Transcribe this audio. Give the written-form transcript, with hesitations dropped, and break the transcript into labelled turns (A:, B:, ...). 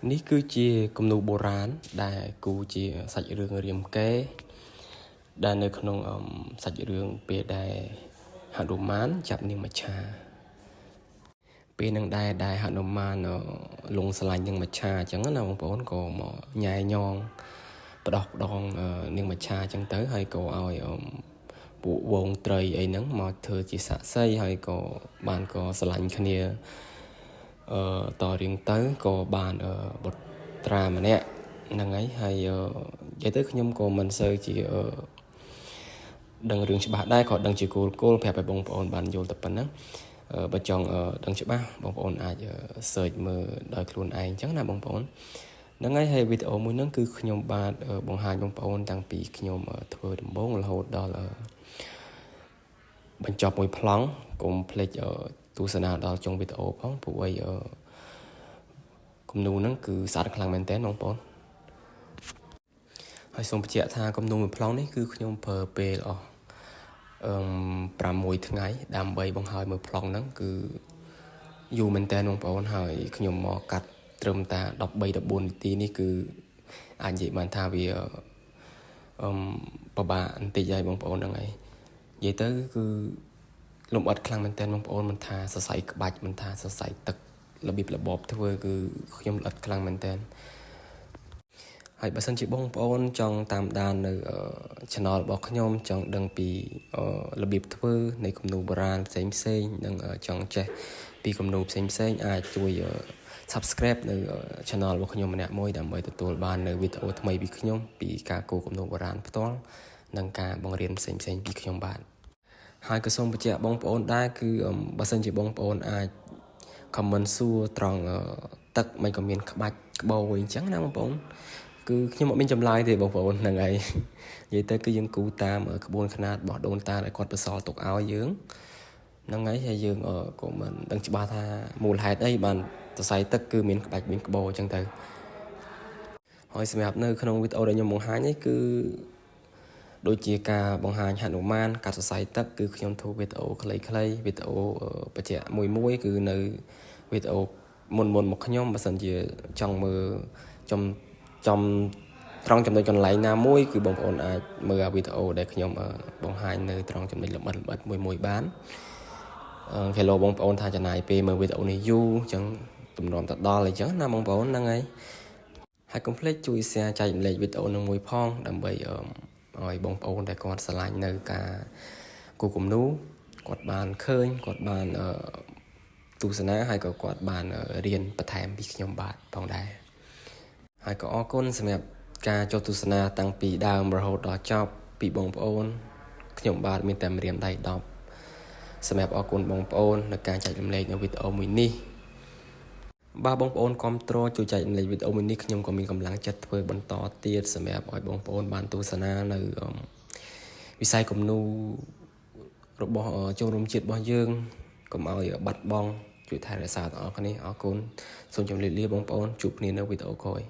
A: នេះគឺជាគំនូរបុរាណដែលគូជាសាច់រឿងរាមកេរ្តិ៍ដែលនៅក្នុងសាច់រឿងពេលដែលហនុមានចាប់នាងមច្ឆាពេលនឹងដែលហនុមានលងស្រឡាញ់នាងមច្ឆាអញ្ចឹងណាបងប្អូនក៏មកញ៉ែញងផ្ដោះផ្ដងនាងមច្ឆាអញ្ចឹងទៅហើយក៏ឲ្យពួកវងត្រីអីហ្នឹងមកធ្វើជាសាក្សីហើយក៏បានក៏ស្រឡាញ់គ្នាតរៀងទៅក៏បានបុត្រាម្នាក់ហ្នឹងហើយនិយាយទៅខ្ញុំក៏មិនសូវជាដឹងរឿងច្បាស់ដែរក៏ដឹងជាគោលប្រាប់ឲ្យបងប្អូនបានយល់តែប៉ុណ្ណឹងបើចង់ដឹងច្បាស់បងប្អូនអាច search មើលដោយខ្លួនឯងអញ្ចឹងណាបងប្អូនហ្នឹងហើយវីដេអូមួយហ្នឹងគឺខ្ញុំបាទបង្ហាញបងប្អូនតាំងពីខ្ញុំធ្វើដំបូងរហូតដល់បញ្ចប់មួយប្លង់កុំភ្លេចទស្សនាដល់ចុងវីដេអូផងព្រោះអីគំនូរហ្នឹងគឺស្អាតខ្លាំងមែនទែនបងប្អូនហើយសូមបញ្ជាក់ថាគំនូរមួយប្លង់នេះគឺខ្ញុំប្រើពេលអស់6ថ្ងៃដើម្បីបង្ហើយមើលប្លង់ហ្នឹងគឺយូរមែនតើបងប្អូនហើយខ្ញុំមកកាត់ត្រឹមតែ13 14នាទីនេះគឺអាចនិយាយបានថាវាពិបាកបន្តិចហើយបងប្អូនហ្នឹងហើយនិយាយទៅគឺលំអិតខ្លាំងមែនតើបងប្អូនមិនថាសរសៃក្បាច់មិនថាសរសៃទឹករបៀបរបបធ្វើគឺខ្ញុំល្អិតខ្លាំងមែនតើហើយបើសិនជាបងប្អូនចង់តាមដាននៅ channel របស់ខ្ញុំចង់ដឹងពីរបៀបធ្វើនៃគំនូរបុរាណផ្សេងនិងចង់ចេះពីគំនូរផ្សេងអាចជួយ subscribe នៅ channel របស់ខ្ញុំម្នាក់មួយដើម្បីទទួលបាននៅវីដេអូថ្មីពីខ្ញុំពីការគូរគំនូរបុរាណផ្ទាល់និងការបង្រៀនផ្សេងពីខ្ញុំបាទហើយក៏សូមបញ្ជាក់បងប្អូនដែរគឺបើសិនជាបងប្អូនអាច comment សួរត្រង់ទឹកមិនក៏មានក្បាច់ក្បូរអញ្ចឹងណាបងប្អូនគឺខ្ញុំអត់មានចម្លើយទេបងប្អូនហ្នឹងហើយនិយាយទៅគឺយើងគូតាមក្បួនខ្នាតរបស់ដូនតាដែលគាត់បន្សល់ទុកឲ្យយើងហ្នឹងហើយយើងក៏មិនដឹងច្បាស់ថាមូលហេតុអីបានសរសៃទឹកគឺមានក្បាច់មានក្បូរអញ្ចឹងទៅហើយសម្រាប់នៅក្នុងវីដេអូដែលខ្ញុំបង្ហាញនេះគឺដូចជាការបង្ហាញហនុមានកាត់សរសៃទឹកគឺខ្ញុំធ្វើវីដេអូខ្លីៗវីដេអូបញ្ជាក់មួយគឺនៅវីដេអូមុនមកខ្ញុំបើសិនជាចង់មើលចំត្រង់ចំណុចកន្លែងណាមួយគឺបងប្អូនអាចមើលវីដេអូដែលខ្ញុំបង្ហាញនៅត្រង់ចំណុចលម្អិតមួយបានគេលោបងប្អូនថាចំណាយពេលមើលវីដេអូនេះយូរអញ្ចឹងទំនំទៅដល់អញ្ចឹងណាបងប្អូនហ្នឹងហើយកុំភ្លេចជួយ share ចែករំលែកវីដេអូនឹងមួយផងដើម្បីឲ្យបងប្អូនដែលគាត់ស្រឡាញ់នៅការគូរគំនូរគាត់បានឃើញគាត់បានទស្សនាហើយក៏គាត់បានរៀនបន្ថែមពីខ្ញុំបាទផងដែរហើយក៏អរគុណសម្រាប់ការចូលទស្សនាតាំងពីដើមរហូតដល់ចប់ពីបងប្អូនខ្ញុំបាទមានតែម្រាមដៃ10សម្រាប់អរគុណបងប្អូននៅការចែករំលែកនៅវីដេអូមួយនេះបាទបងប្អូនគាំទ្រជួយចែករំលែកវីដេអូមួយនេះខ្ញុំក៏មានកម្លាំងចិត្តធ្វើបន្តទៀតសម្រាប់ឲ្យបងប្អូនបានទស្សនានៅវិស័យគំនូររបស់ជនរួមជាតិរបស់យើងកុំឲ្យបាត់បង់ជួយថែរក្សាទាំងអស់គ្នាអរគុណសូមជម្រាបលាបងប្អូនជួបគ្នានៅវីដេអូក្រោយ